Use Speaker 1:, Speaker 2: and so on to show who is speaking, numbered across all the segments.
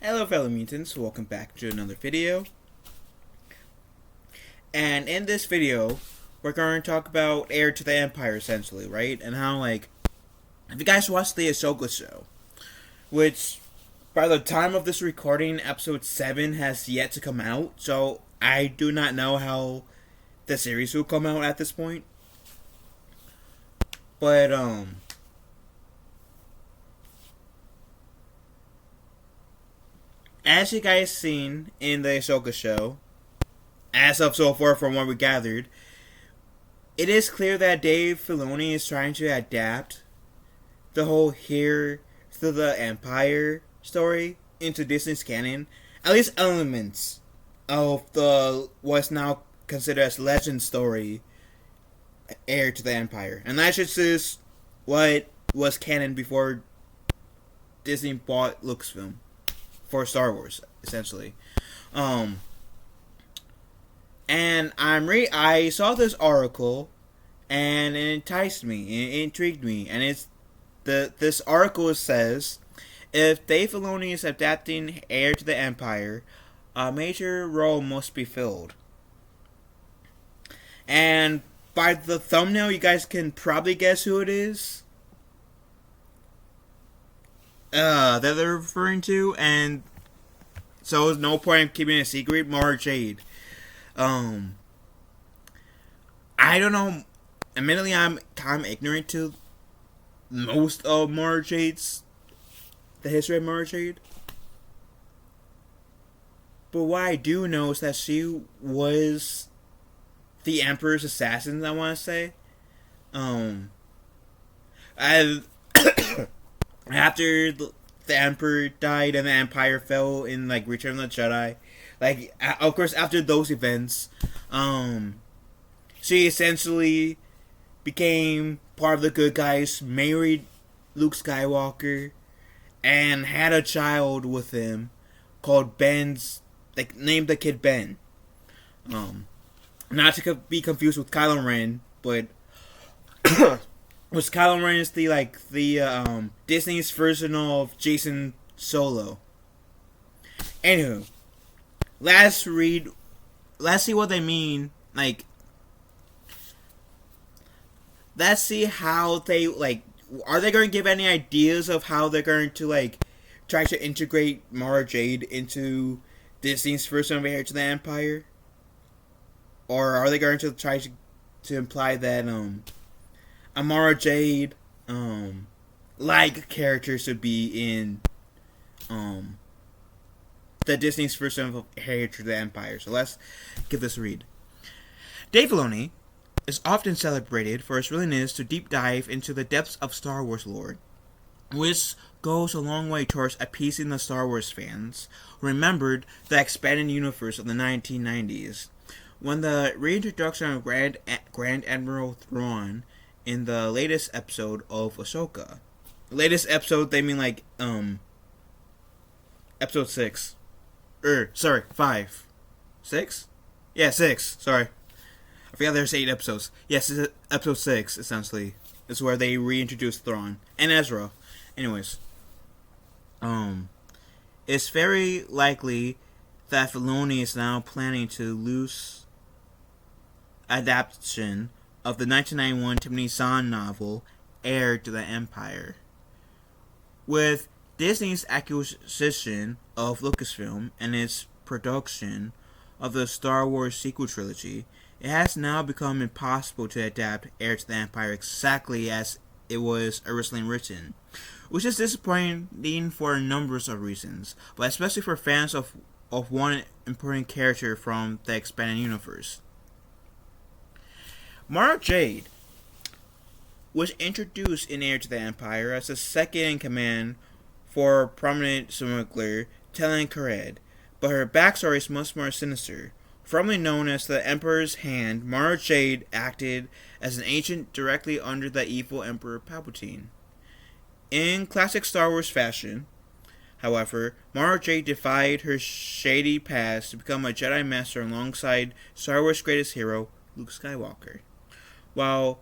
Speaker 1: Hello fellow mutants, welcome back to another video. And in this video, we're going to talk about Heir to the Empire essentially, right? And how if you guys watched the Ahsoka show, which by the time of this recording, episode 7 has yet to come out, so I do not know how the series will come out at this point. But as you guys seen in the Ahsoka show, as of so far from what we gathered, it is clear that Dave Filoni is trying to adapt the whole Heir to the Empire story into Disney's canon, at least elements of the what's now considered as legend story, Heir to the Empire, and that's just what was canon before Disney bought Lucasfilm for Star Wars, essentially. And I saw this article, and it enticed me, it intrigued me, and this article says, if Dave Filoni is adapting Heir to the Empire, a major role must be filled. And by the thumbnail, you guys can probably guess who it is that they're referring to, and so there's no point in keeping it a secret. Mara Jade. I don't know. Admittedly, I'm kind of ignorant to most of Mara Jade's, the history of Mara Jade. But what I do know is that she was the Emperor's assassin, I want to say. I after the Emperor died and the Empire fell in Return of the Jedi, of course after those events, she essentially became part of the good guys, married Luke Skywalker, and had a child with him called Ben's, named the kid Ben. Not to be confused with Kylo Ren, but which Kylo Ren is the Disney's version of Jason Solo. Anywho, let's see what they mean. Let's see how they are they going to give any ideas of how they're going to try to integrate Mara Jade into Disney's version of Heir to the Empire? Or are they going to try to imply that a Mara Jade character should be in the Disney's version of Heir to the Empire? So let's give this a read. Dave Filoni is often celebrated for his willingness to deep dive into the depths of Star Wars lore, which goes a long way towards appeasing the Star Wars fans who remembered the expanded universe of the 1990s, when the reintroduction of Grand Admiral Thrawn in the latest episode of Ahsoka. Latest episode, they mean episode 6. 5. 6? Yeah, 6. Sorry. I forgot there's 8 episodes. Yes, it's episode 6, essentially. It's where they reintroduce Thrawn. And Ezra. Anyways. It's very likely that Filoni is now planning to loose adaptation of the 1991 Timothy Zahn novel Heir to the Empire. With Disney's acquisition of Lucasfilm and its production of the Star Wars sequel trilogy, it has now become impossible to adapt Heir to the Empire exactly as it was originally written, which is disappointing for a number of reasons, but especially for fans of one important character from the expanded universe. Mara Jade was introduced in Heir to the Empire as a second-in-command for prominent smuggler Talon Karrde, but her backstory is much more sinister. Formerly known as the Emperor's Hand, Mara Jade acted as an agent directly under the evil Emperor Palpatine. In classic Star Wars fashion, however, Mara Jade defied her shady past to become a Jedi Master alongside Star Wars' greatest hero, Luke Skywalker. While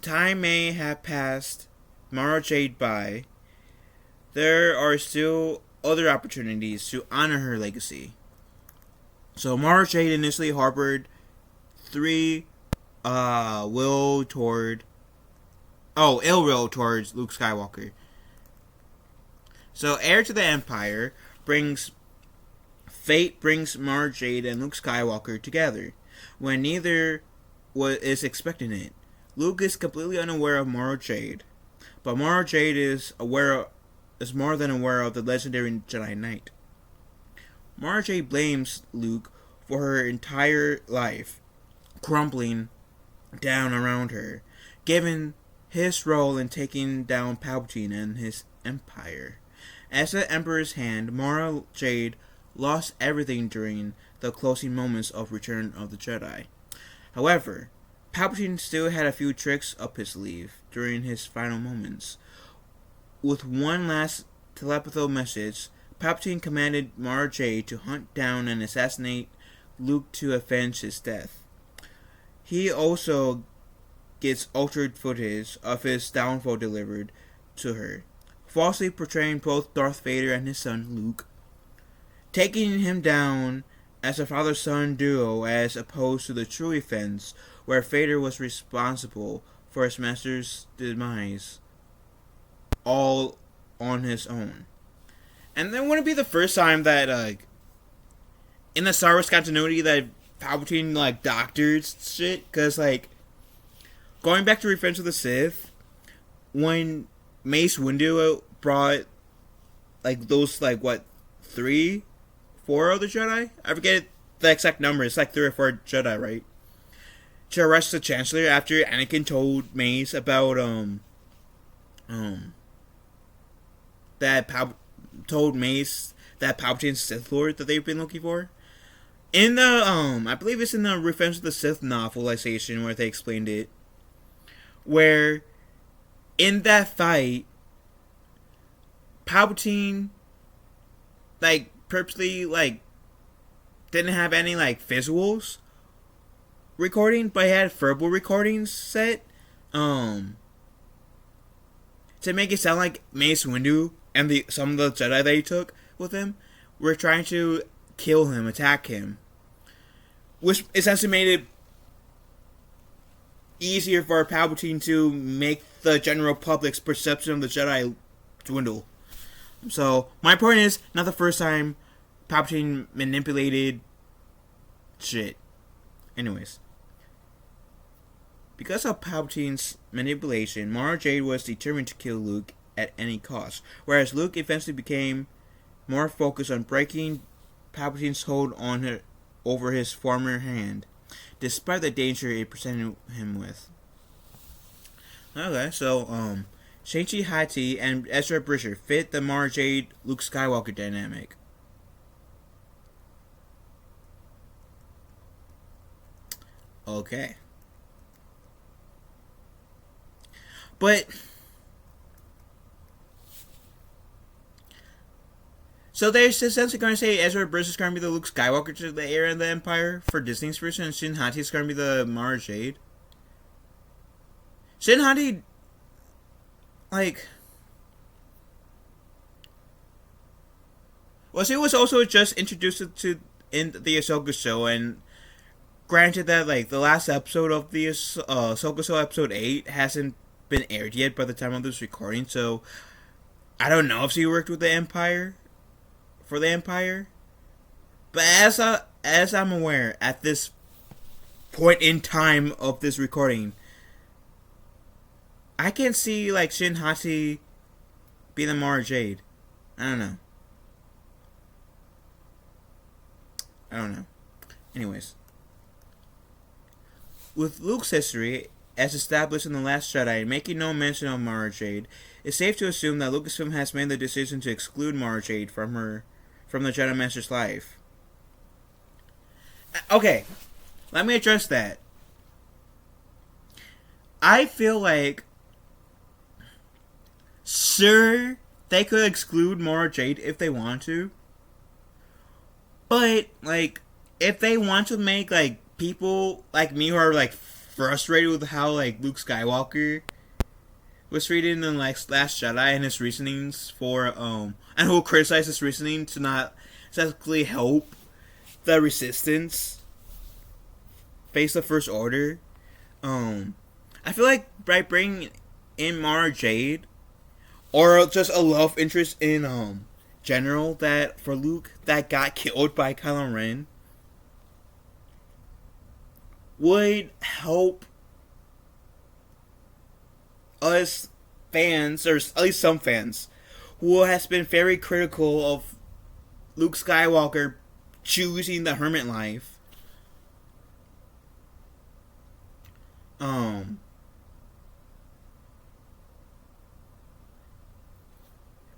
Speaker 1: time may have passed Mara Jade by, there are still other opportunities to honor her legacy. So Mara Jade initially harbored three ill will towards Luke Skywalker. So Heir to the Empire brings Mara Jade and Luke Skywalker together when neither is expecting it. Luke is completely unaware of Mara Jade, but Mara Jade is more than aware of the legendary Jedi Knight. Mara Jade blames Luke for her entire life crumbling down around her, given his role in taking down Palpatine and his empire. As the Emperor's hand, Mara Jade lost everything during the closing moments of Return of the Jedi. However, Palpatine still had a few tricks up his sleeve during his final moments. With one last telepathic message, Palpatine commanded Mara Jade to hunt down and assassinate Luke to avenge his death. He also gets altered footage of his downfall delivered to her, falsely portraying both Darth Vader and his son Luke, taking him down as a father-son duo as opposed to the true events where Vader was responsible for his master's demise all on his own. And then wouldn't it be the first time that in the Star Wars continuity that Palpatine doctors shit? Because going back to Revenge of the Sith, when Mace Windu brought those 3, 4 other Jedi? I forget the exact number. It's 3 or 4 Jedi, right? To arrest the Chancellor after Anakin told Mace about told Mace that Palpatine's Sith Lord that they've been looking for. In the I believe it's in the Revenge of the Sith novelization where they explained it, where in that fight, Palpatine purposely didn't have any visuals recording, but he had verbal recordings set to make it sound like Mace Windu and some of the Jedi that he took with him were trying to kill him, attack him, which essentially made it easier for Palpatine to make the general public's perception of the Jedi dwindle. So, my point is, not the first time Palpatine manipulated shit. Anyways. Because of Palpatine's manipulation, Mara Jade was determined to kill Luke at any cost, whereas Luke eventually became more focused on breaking Palpatine's hold on her over his former hand, despite the danger it presented him with. Okay, so, Shang-Chi Hati and Ezra Bridger fit the Mara Jade Luke Skywalker dynamic. Okay. But so they're essentially going to say Ezra Bridger is going to be the Luke Skywalker to the Heir and the Empire for Disney's version, and Shin Hati is going to be the Mara Jade. Shin Hati, well, she was also just introduced in the Ahsoka show, and granted that the last episode of the Ahsoka show, episode 8, hasn't been aired yet by the time of this recording, so I don't know if she worked with the Empire for the Empire. But as I'm aware at this point in time of this recording, I can see Shin Hati being the Mara Jade. I don't know. Anyways, with Luke's history as established in The Last Jedi and making no mention of Mara Jade, it's safe to assume that Lucasfilm has made the decision to exclude Mara Jade from the Jedi Master's life. Okay, let me address that. I feel sure, they could exclude Mara Jade if they want to, but if they want to make people like me who are frustrated with how Luke Skywalker was reading the Last Jedi and his reasonings for and who criticized his reasoning to not exactly help the Resistance face the First Order. I feel like by bringing in Mara Jade, or just a love interest in general that for Luke that got killed by Kylo Ren, would help us fans, or at least some fans, who has been very critical of Luke Skywalker choosing the hermit life.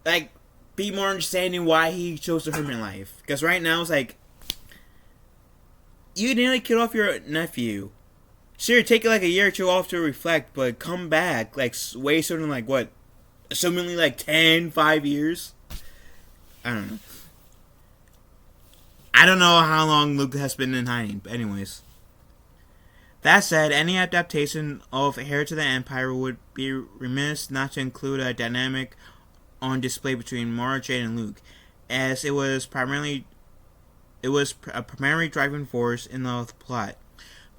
Speaker 1: Like, be more understanding why he chose the hermit life. Because right now it's like, you nearly killed off your nephew. Sure, take like a year or two off to reflect, but come back like way sooner than like what? Assumingly like 5 years? I don't know. I don't know how long Luke has been in hiding, but anyways. That said, any adaptation of Heir to the Empire would be remiss not to include a dynamic on display between Mara Jade and Luke, as it was a primary driving force in the plot.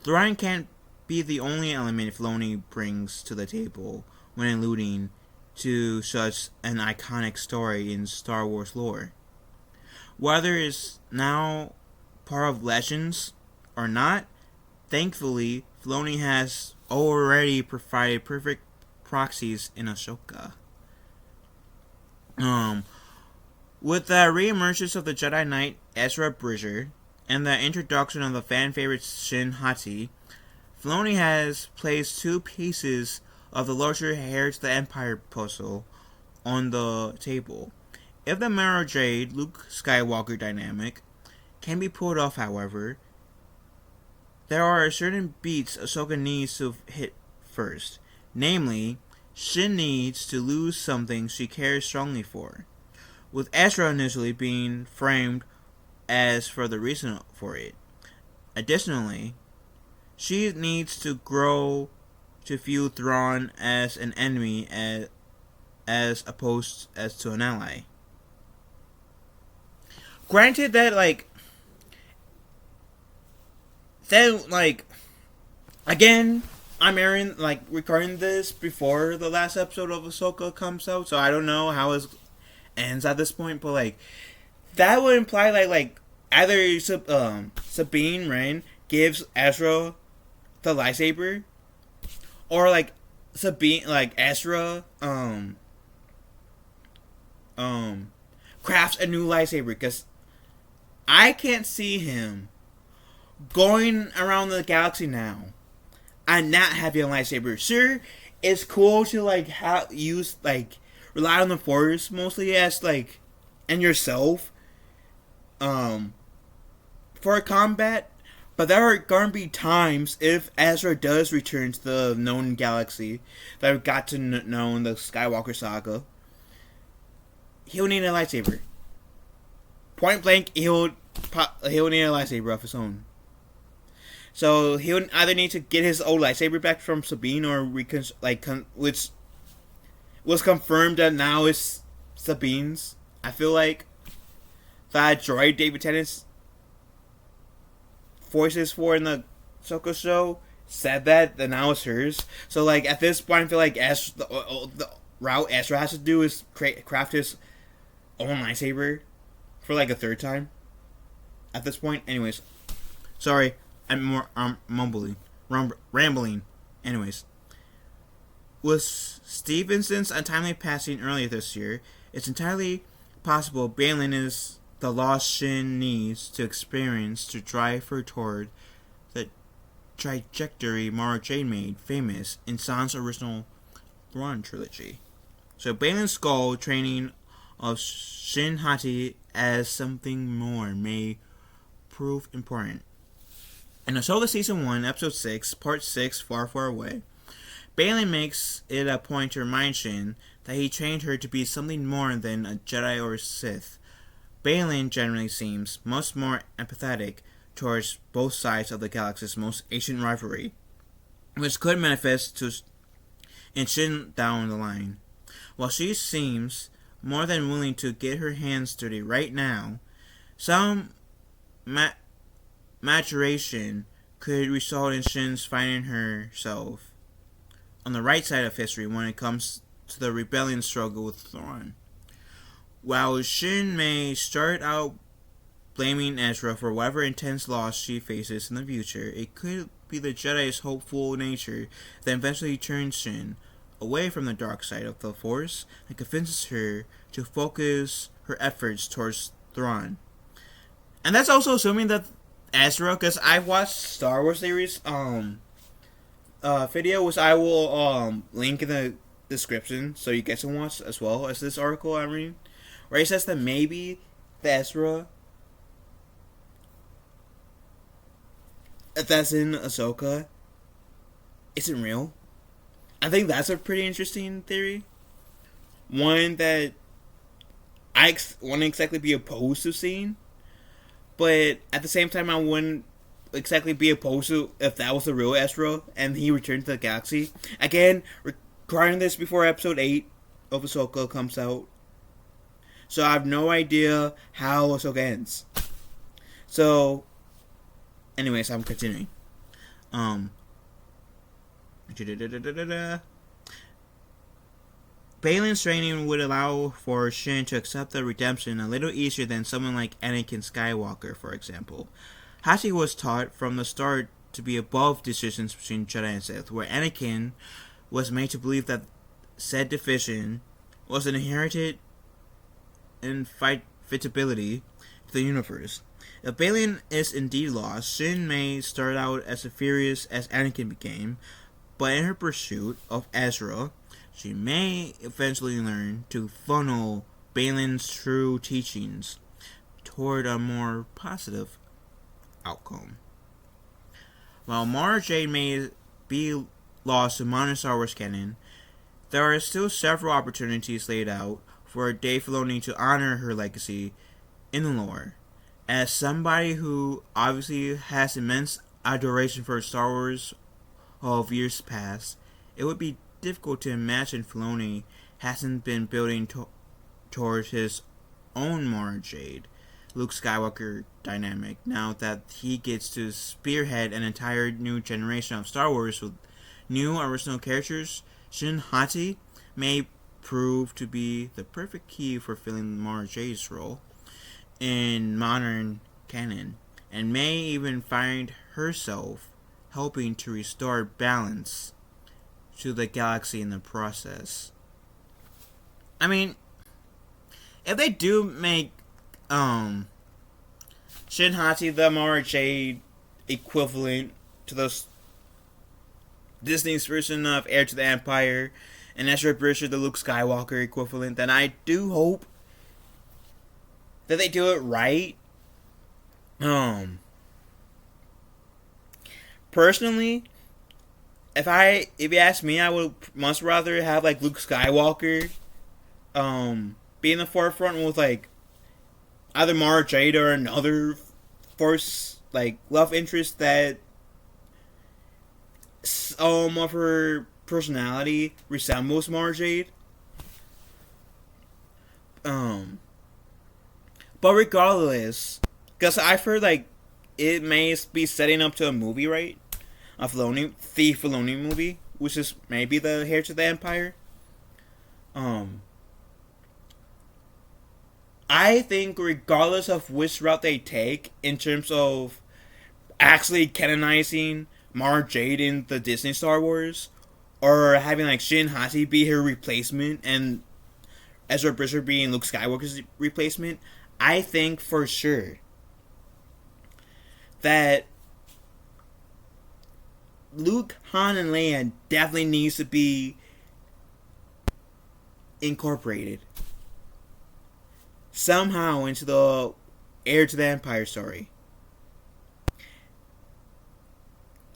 Speaker 1: The writing can't be the only element Filoni brings to the table when alluding to such an iconic story in Star Wars lore. Whether it's now part of Legends or not, thankfully, Filoni has already provided perfect proxies in Ahsoka. With the re-emergence of the Jedi Knight Ezra Bridger and the introduction of the fan favorite Shin Hati, Filoni has placed two pieces of the larger Heir to the Empire puzzle on the table. If the Mara Jade Luke Skywalker dynamic can be pulled off, however, there are certain beats Ahsoka needs to hit first. Namely, Shin needs to lose something she cares strongly for, with Ezra initially being framed as for the reason for it. Additionally, she needs to grow to view Thrawn as an enemy as opposed as to an ally. Granted that again, I'm airing recording this before the last episode of Ahsoka comes out, so I don't know how it ends at this point, but that would imply either Sabine Wren gives Ezra the lightsaber, or Sabine Ezra crafts a new lightsaber, because I can't see him going around the galaxy now and not having a lightsaber. Sure, it's cool to rely on the Force mostly as and yourself for combat, but there are gonna be times if Ezra does return to the known galaxy that we've got to know in the Skywalker saga, he'll need a lightsaber. Point blank, he'll need a lightsaber of his own. So he'll either need to get his old lightsaber back from Sabine, or which was confirmed that now is Sabine's. I feel like that droid David Tennant voices for in the Ahsoka show said that now it's hers. So at this point, I feel like the route Ezra has to do is craft his own lightsaber for a third time. At this point, anyways, sorry. I'm rambling. Anyways, with Stevenson's untimely passing earlier this year, it's entirely possible Baylan is the loss Shin needs to experience to drive her toward the trajectory Mara Jade made famous in San's original Thrawn trilogy. So Baylan's goal training of Shin Hati as something more may prove important. In Ahsoka Season 1, Episode 6, Part 6, Far, Far Away, Baylan makes it a point to remind Shin that he trained her to be something more than a Jedi or a Sith. Baylan generally seems much more empathetic towards both sides of the galaxy's most ancient rivalry, which could manifest and Shin down the line. While she seems more than willing to get her hands dirty right now, some maturation could result in Shin's finding herself on the right side of history when it comes to the rebellion struggle with Thrawn. While Shin may start out blaming Ezra for whatever intense loss she faces in the future, it could be the Jedi's hopeful nature that eventually turns Shin away from the dark side of the Force and convinces her to focus her efforts towards Thrawn. And that's also assuming that Ezra, because I've watched Star Wars series video, which I will link in the description so you guys can watch as well as this article I'm reading, where he says that maybe the Ezra that's in Ahsoka isn't real. I think that's a pretty interesting theory. One that I wouldn't exactly be opposed to seeing, but at the same time I wouldn't exactly be opposed to if that was the real Ezra and he returned to the galaxy. Again, recording this before episode 8 of Ahsoka comes out, so I have no idea how Ahsoka ends. So, anyways, I'm continuing. Balin's training would allow for Shin to accept the redemption a little easier than someone like Anakin Skywalker, for example. Hachi was taught from the start to be above decisions between Jedi and Sith, where Anakin was made to believe that said division was an inherited inevitability to the universe. If Balin is indeed lost, Shin may start out as furious as Anakin became, but in her pursuit of Ezra, she may eventually learn to funnel Balin's true teachings toward a more positive outcome. While Mara Jade may be lost to modern Star Wars canon, there are still several opportunities laid out for Dave Filoni to honor her legacy in the lore. As somebody who obviously has immense adoration for Star Wars of years past, it would be difficult to imagine Filoni hasn't been building towards his own Mara Jade, Luke Skywalker dynamic now that he gets to spearhead an entire new generation of Star Wars with new original characters. Shin Hati may prove to be the perfect key for filling Mara Jade's role in modern canon, and may even find herself helping to restore balance to the galaxy in the process. I mean, if they do make Shin Hati the Mara Jade equivalent to those Disney's version of Heir to the Empire, and Ezra Bridger the Luke Skywalker equivalent, then I do hope that they do it right. Personally, if you ask me, I would much rather have like Luke Skywalker be in the forefront with like either Mara Jade or another Force like love interest that of her personality resembles Mara Jade. But regardless, because I've heard like it may be setting up to a movie, right? A Filoni, the Filoni movie, which is maybe the Heir to the Empire. I think regardless of which route they take in terms of actually canonizing Mara Jade in the Disney Star Wars, or having like Shin Hati be her replacement and Ezra Bridger being Luke Skywalker's replacement, I think for sure that Luke, Han, and Leia definitely needs to be incorporated somehow into the Heir to the Empire story.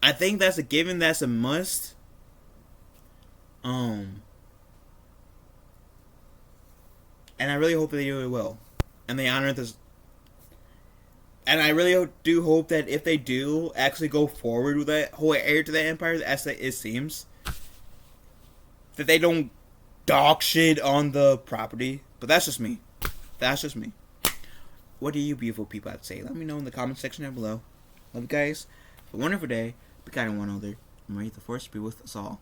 Speaker 1: I think that's a given, that's a must. And I really hope that they do it well. And they honor this. And I really do hope that if they do actually go forward with that whole Heir to the Empire, as it seems, that they don't dog shit on the property. But that's just me. That's just me. What do you beautiful people have to say? Let me know in the comment section down below. Love you guys. Have a wonderful day. Be kind to one another. And may the force be with us all.